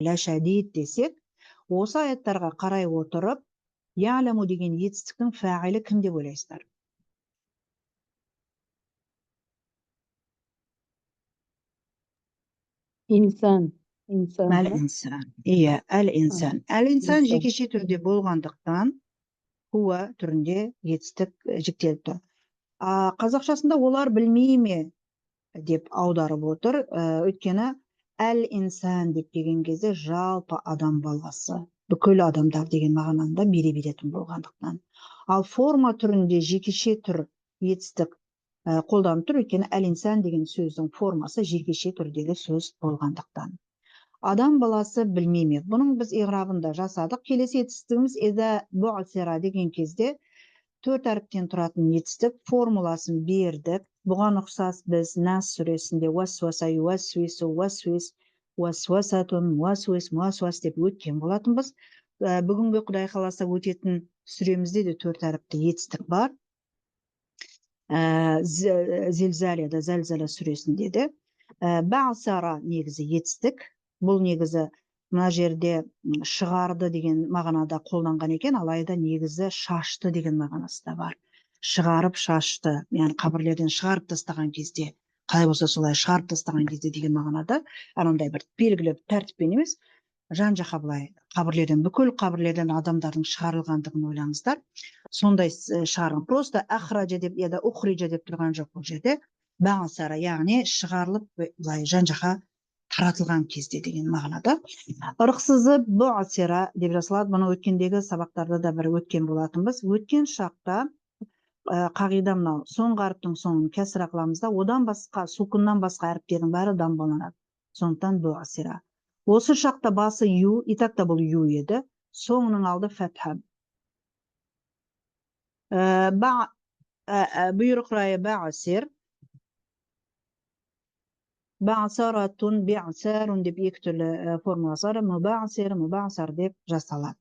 ләшәдид десек, осы аяттарға қарай отырып, я'ламу деген етістіктің фәғилі кім деп ойлайсыздар? İnsan. Әл-инсан. Иә, әл-инсан. Әл-инсан инсан. жекеше түрде болғандықтан, хуа түрінде етістік жіктеліп тұр. Қазақшасында олар білмей ме деп аударып отыр. Өйткені әл-инсан деп деген кезде жалпы адам баласы, бүкіл адамдар деген мағынада бере беретін болғандықтан. Ал форма түрінде жекеше түр етістік қолданып тұр. Өйткені әл-инсан деген сөздің формасы жекеше түрдегі сөз болғандықтан. Адам баласы білмейме. Бұның біз иғрабында жасадық. Келесі етістігіміз эза бу'сира деген кезде 4 әріптен тұратын етістік формуласын бердік. Бұған ұқсас біз Нас сүресінде уасваса юасвису уасвис уасвасатун уасвис деп өткен болатынбыз. Бүгінгі Құдай қаласа өтетін сүремізде де 4 әріпті етістік бар. Зілзалияда зәлзала сүресінде де бa'сара негізі етістік. Бұл негізі мына жерде шығарды деген мағынада қолданған екен, алайда негізі шашты деген мағынасы да бар. Шығарып шашты, яғни қабірлерден шығарып тастаған кезде, қалай болса солай шығарып тастаған кезде деген мағынада, анандай бір белгілі тәртіппен емес, жан-жаққа былай қабірлерден, бүкіл қабірлерден адамдардың шығарылғандығын ойлаңыздар. Сондай шығарған. Просто ахраджа деп я да ухриджа деп тұрған жоқ бұл жерде. Бa'сара, яғни шығарылып былай жан-жаққа таратылған кезде деген мағынада. Ырықсызы бу'сира деп жасалады. Бұны өткендегі сабақтарда да бір өткен болатынбыз. Өткен шақта қағида мынау, соңғы әріптің соңын кәсіра қыламыз да, одан басқа, сукуннан басқа әріптердің бәрі дамбаланады. Сондықтан бу'сира. Осы шақта басы ю, итакта бұл ю еді, соңының алды фәтха. Бұйрық райы бa'сир. Бa'саратун, би'сарун деп екі түрлі формуласы бар. Мұбa'сар деп жасалады.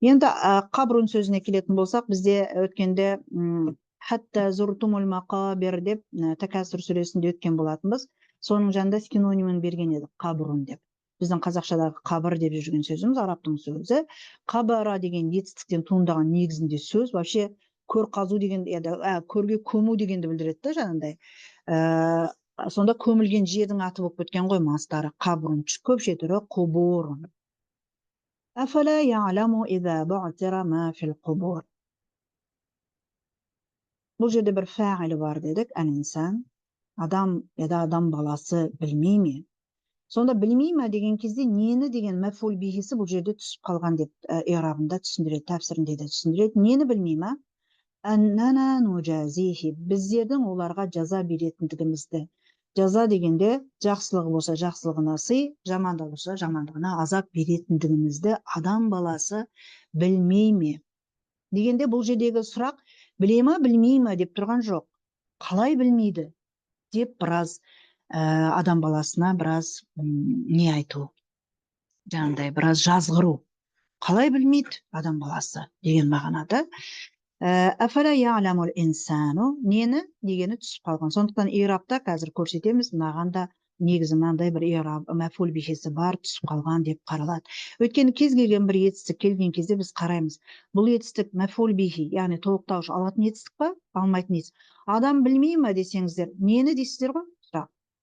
Енді қабрун сөзіне келетін болсақ, бізде өткенде хатта зуртумул мақабир деп Такасур сүресінде өткен болатынбыз. Соның жанында синонимін берген едік, қабрун деп. Біздің қазақшадағы қабір деп жүрген сөзіміз арабтың сөзі. Қабара деген етістіктен туындаған негізінде сөз, вообще көр қазу деген, көрге көму дегенді білдіреді да жаңағыдай. Сонда көмілген жердің аты болып кеткен ғой мастары. Қабрун, көпше түрі қубурун. Афала я'ламу иза бу'сира ма фил қубур. Бұл жерде бір фәғилі бар дедік, әл-инсан. Адам адам баласы білмей ме? Сонда білмей ме деген кезде нені деген мәфул бихisi бұл жерде түсіп қалған деп иғрабында түсіндіреді, тәпсірінде де түсіндіреді. Нені білмей ме? Аннана нужазихи. Біздердің оларға жаза беретіндігімізді. Жаза дегенде жақсылығы болса жақсылығына сый, жамандығы болса жамандығына азап беретіндігімізді адам баласы білмей ме? Дегенде бұл жердегі сұрақ біле ме, білмей ме деп тұрған жоқ. Қалай білмейді деп біраз адам баласына біраз не айту, жаңағыдай біраз жазғыру. Қалай білмейді адам баласы деген мағынада. Афала я'ламул инсану, нені дегені түсіп қалған. Сондықтан иғрабта қазір көрсетеміз, мынаған да негізі мынандай бір иғраб мәфул бихisi бар, түсіп қалған деп қаралады. Өйткені кез келген бір етістік келген кезде біз қараймыз. Бұл етістік мәфул бихи, яғни толықтаушы алатын етістік па, алмайтын етістік. Адам білмей ме десеңіздер, нені дейсіздер ғой?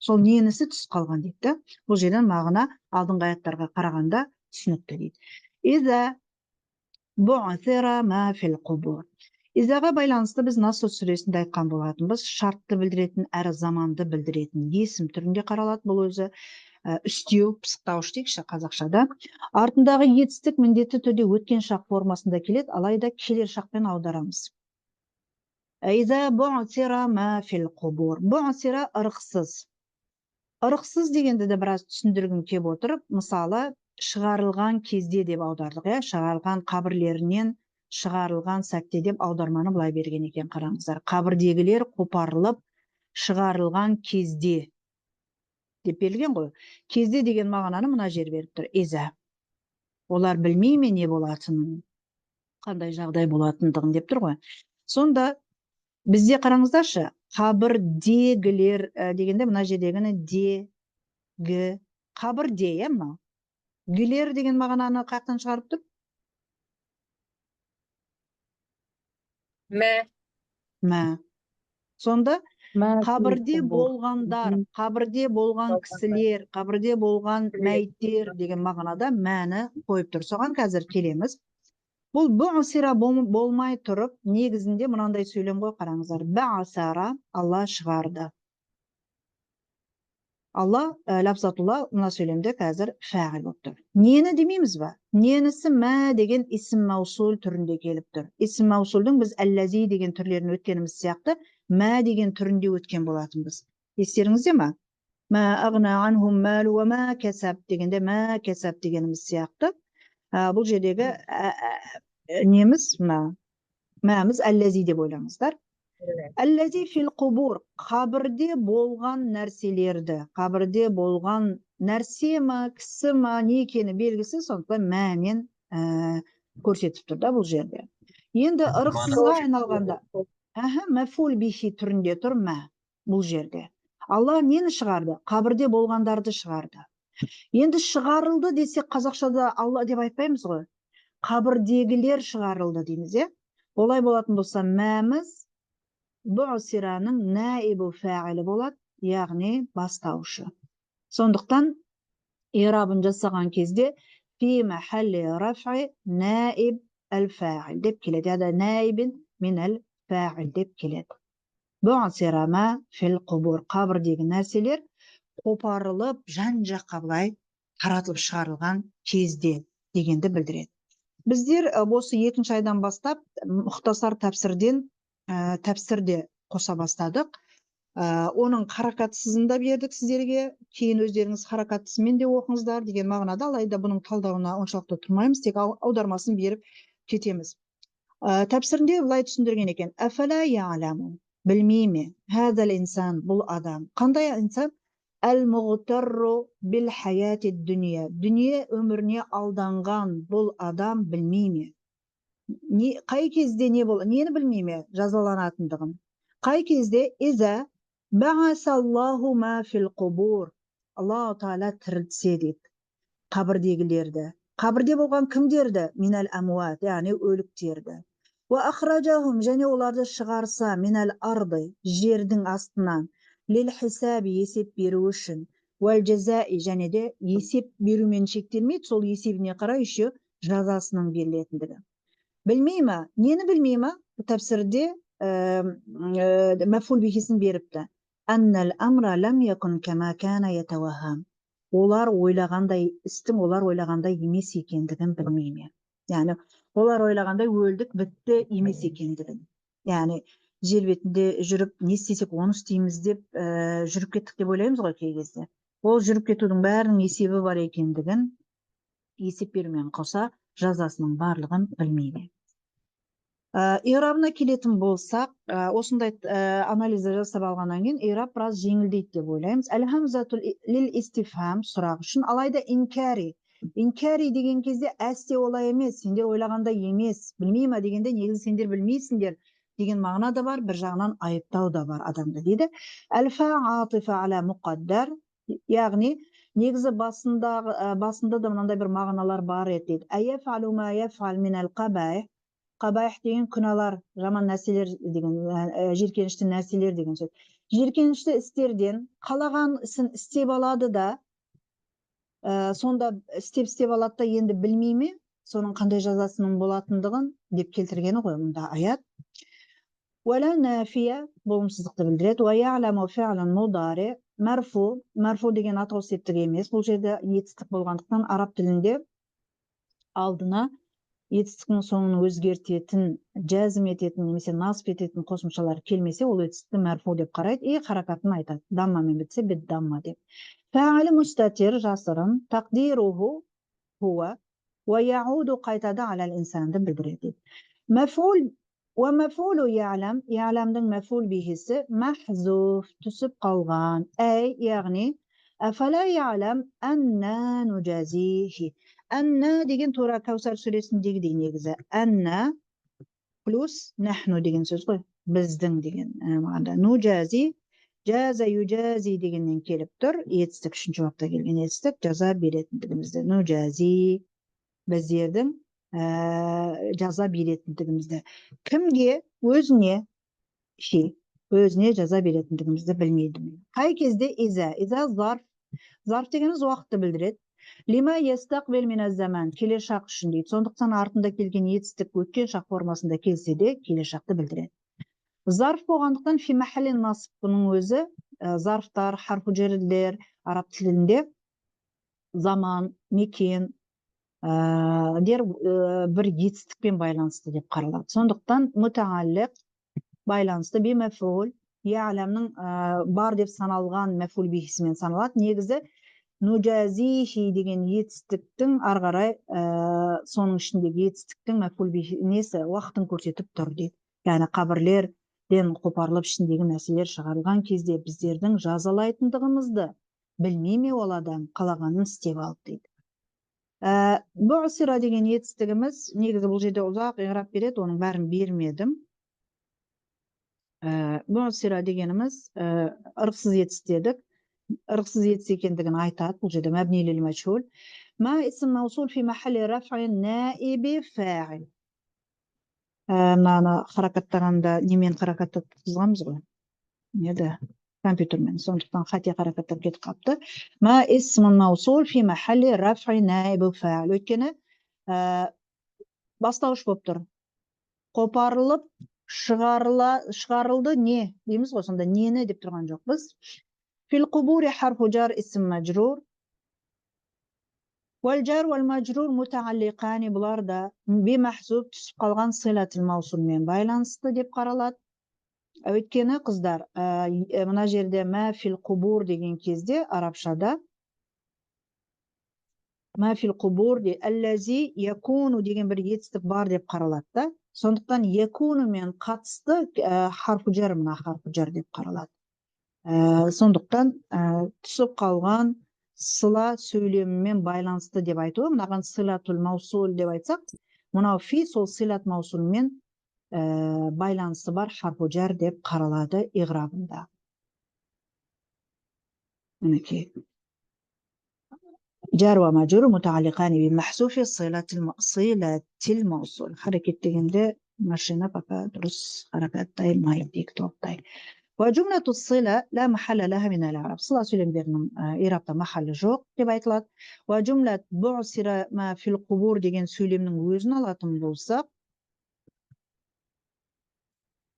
Сол ненісі түсіп қалған дейді. Бұл жерден мағына алдыңғы аяттарға қарағанда түсінікті дейді. Иза бу'сира ма фил қубур. Изаға байланысты біз Нас сүресінде айтқан болатынбыз, шартты білдіретін әрі заманды білдіретін есім түрінде қаралады. Бұл өзі үстеу, пысықтауыш дейікші қазақшада. Артындағы етістік міндетті түрде өткен шақ формасында келеді, алайда келер шақпен аударамыз. Иза бу'сира ма фил қубур. Бу'сира ырықсыз. Ырықсыз дегенді де біраз түсіндіргім кеп отырып, мысалы шығарылған кезде деп аудардық, шығарылған қабірлерінен шығарылған сәтте деп аударманы былай берген екен, қараңыздар. Қабірдегілер қопарылып шығарылған кезде деп берілген ғой. Кезде деген мағынаны мына жер беріп тұр, иза. Олар білмей ме не болатынын, қандай жағдай болатындығын деп тұр ғой. Сонда бізде қараңыздаршы, қабірдегілер дегенде мына жердегіні дегі, қабірде, мынау. Güler деген mağanаны қаяқтан шығарып тұр? Мә. Сонда қабірде болғандар, қабірде болған кісілер, қабірде болған мәйттер деген мағынада мәні қойып тұр. Соған қазір келеміз. Бұл буъсира болмай тұрып, негізінде мынандай сөйлем ғой, қараңыздар. Бa'сара, Алла шығарды. Алла, ләпсатулла, мына сөйлемде қазір фәғил болып тұр. Нені демейміз ба? Ненісі мә деген исім маусул түрінде келіп тұр. Исім маусулдың біз әлләзи деген түрлерін өткеніміз сияқты, мә деген түрінде өткен болатынбыз. Естеріңізде ма? Мә ағна анхум мәлу ва мә кәсәб дегенде мә кәсәб дегеніміз сияқты. Бұл жердегі неміз мәміз әлләзи деп ойлаңыздар. Әлләзи фил қубур, қабірде болған нәрселерді, қабірде болған нәрсе ма, кісі ма, не екені белгісіз, сондықтан мәмен көрсетіп тұр да бұл жерде. Енді ырықсызға айналғанда, мәфул бихи түрінде тұр мә бұл жерде. Алла нені шығарды? Қабірде болғандарды шығарды. Енді шығарылды десек, қазақшада Алла деп айтпаймыз ғой. Қабірдегілер шығарылды дейміз, олай болатын болса, мәміз буъсираның наибу фәғилі болады, яғни бастаушы. Сондықтан ирабын жасаған кезде фи махалли раф'i наиб әл-фәғил деп келеді, яда наибин мин әл-фәғил деп келеді. Буъсира ма фил қубур, қабірдегі нәрселер қопарылып, жан-жаққа былай таратылып шығарылған кезде дегенді білдіреді. Біздер осы 2-ші айдан бастап мұхтасар тәпсірде қоса бастадық. Оның қаракатсызын да бердік сіздерге, кейін өздеріңіз қаракатсызмен де оқыңыздар деген мағынада, алайда бұның талдауына оншалықты тұрмаймыз, тек аудармасын беріп кетеміз. Тәпсірінде былай түсіндірген екен: Афала я'ламу, білмей ме, хазал инсан, бұл адам. Қандай инсан? Әл-муғтарру бил хаяти дүния, дүние өміріне алданған бұл адам білмей ме? Қай кезде не болды? Нені білмей ме? Жазаланатындығын. Қай кезде? Иза бa'асаллаху ма фил қубур, Аллаху Таала тірілтсе дейді қабірдегілерді. Қабірде болған кімдерді? Минал амуат, яғни өліктерді. Ва ахражахум, және оларды шығарса, минал арды, жердің астынан, лил хисаби, есеп беру үшін, вал жазаи, және де есеп берумен шектелмейді, сол есебіне қарай еще жазасының берілетіндігі. Білмей ме? Нені білмей ме? Тәпсірде мәфул бихисін беріпті. Аннал амра лам якун кама кана ятавахам. Олар ойлағандай, істің олар ойлағандай емес екендігін білмей ме? Яғни, олар ойлағандай өлдік, бітті емес екендігін. Яғни, жер бетінде жүріп, не істесек оны істейміз деп жүріп кеттік деп ойлаймыз ғой кей кезде. Ол жүріп кетудің бәрінің есебі бар екендігін, есеп берумен қоса жазасының барлығын білмейді. Ирабына келетін болсақ, осындай анализді жасап алғаннан кейін ираб біраз жеңілдейді деп ойлаймыз. Әл-хамзатул лил истифхам, сұрақ үшін, алайда инкари. Инкари деген кезде әсте олай емес, сендер ойлағандай емес, білмей ме дегенде негізі сендер білмейсіңдер деген мағына да бар, бір жағынан айыптау да бар адамды дейді. Әл-фа атифа аля мұқаддар, яғни негізі басында да мынандай бір мағыналар бар еді дейді. Әйефалу ма ефал минал қабайх, қабайх деген күнәлар, жаман нәрселер деген, жиіркенішті нәрселер деген сөз. Жиіркенішті істерден қалаған ісін істеп алады да, сонда істеп алады да енді білмей ме, соның қандай жазасының болатындығын деп келтіргені ғой мұнда аят. Уәлә нафия, болымсыздықты білдіреді. Уә я'ламу фи'лан мудари, марфу деген атау септік емес. Бұл жерде етістік болғандықтан араб тілінде алдына етістіктің соңын өзгертетін, жазым ететін, немесе насып ететін қосымшалар келмесе, ол етістікті марфу деп қарайды, харакатын айтады. Даммамен бітсе, бет дамма деп. Фәғілі мұстатир, жасырын, тақдируху хуа, уа яуду қайтады алал инсанды білдіреді. Мәфул уа мәфулу я'лам, я'ламдың мәфул бихисі мәхзуф, түсіп қалған. Әй, яғни, әфәлә я'лам әнна нұжазихи. Әнна деген тура Кәусар сүресіндегідей негізі. Әнна плюс нәхну деген сөз ғой, біздің деген мағында. Нұжази, Жаза южази дегеннен келіп тұр. Етістік үшінші бапта келген етістік жаза беретіндігімізді. Нужази біздердің жаза беретіндігімізді. Кімге? Өзіне өзіне жаза беретіндігімізді білмейді. Қай кезде иза зарф дегеніміз уақытты білдіреді. Лима естақбел миназ заман келешек шақ үшін дейді. Сондықтан артында келген етістік өткен шақ формасында келсе де келешекті білдіреді. Зарф болғандықтан фи махалин насып, бұның өзі зарфтар, харфу жерлер араб тілінде заман, мекен бір етістікпен байланысты деп қаралады. Сондықтан мутааллиқ байланысты би мәфул я'ламның бар деп саналған мәфул бихисімен саналады. Негізі нужазихи деген етістіктің ары қарай соның ішіндегі етістіктің мәфул несі уақытын көрсетіп тұр дейді. Яғни қабірлерден қопарылып ішіндегі нәрселер шығарылған кезде біздердің жазалайтындығымызды білмей ме ол адам, қалағанын істеп алды дейді. Бу'сира деген етістігіміз негізі бұл жерде ұзақ иғрап береді, оның бәрін бермедім. Бу'сира дегеніміз ырықсыз етістедік. ырықсыз етіс екендігін айтады. Бұл жерде мәбни лил мәжһул. Ма исм маусул фи махалли раф'ин наиби фа'ил. Мынаны харакаттағанда немен харакаттап сызғанбыз ғой? Неде? Компьютермен. Сондықтан хати харакаттап кетіп қалыпты. Ма исм маусул фи махалли раф'ин наиби фа'ил. Өйткені бастауыш болып тұр. Қопарылып шығарылды не дейміз ғой, сонда нені деп тұрған жоқпыз. Фил қубури харфу жар исм мәжрур. Вал жар вал мәжрур мутааллиқани, бұлар да би махзуб түсіп қалған силатил маусулмен байланысты деп қаралады. Өйткені қыздар, мына жерде мә фил қубур деген кезде арабшада мә фил қубур де әлләзи якуну деген бір етістік бар деп қаралады. Сондықтан якунумен қатысты харфу жар, мына харфу жар деп қаралады. Сондықтан түсіп қалған сыла сөйлемімен байланысты деп айтуы. Мынаған силатул маусул деп айтсақ, мынау фи сол силат маусулмен байланысы бар харфу жар деп қаралады иғрабында. Мінекей. Жар ва мәжрур мутааллиқани би махзуфи силатил маусул. Харекет дегенде машина пока дұрыс харакаттай майды дейік тоқтай. وجملة الصلة لا محل لها من الإعراب. صلة сөйлемдерінің ирабта махалы жоқ деп айтылады. وجملة بعثر ما في القبور деген сөйлемнің өзін алатын болсақ,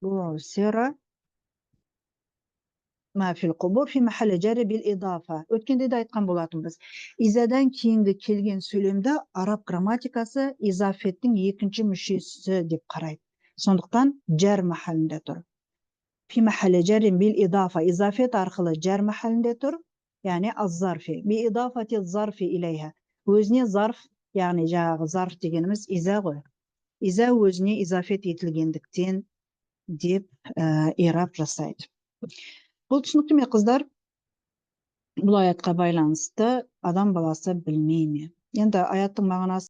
بعثر ما في القبور في محل جر بالإضافة. Өткенде де айтқан болатынбыз. Изадан кейінгі келген сөйлемді араб грамматикасы изафеттің екінші мүшесі деп қарайды. Сондықтан жар махалінде тұр. في محل جر بالإضافة إضافة арқылы جر محلінде тұр, яғни az-zarfi بإضافة الظرف إليها. Өзіне зарф, яғни жаңағы зарф дегеніміз иза ғой. Иза өзіне изафет етілгендіктен деп ираб жасайды. Бұл түсінікті ме қыздар? Бұл аятқа байланысты адам баласы білмей ме? Енді аяттың мағынасы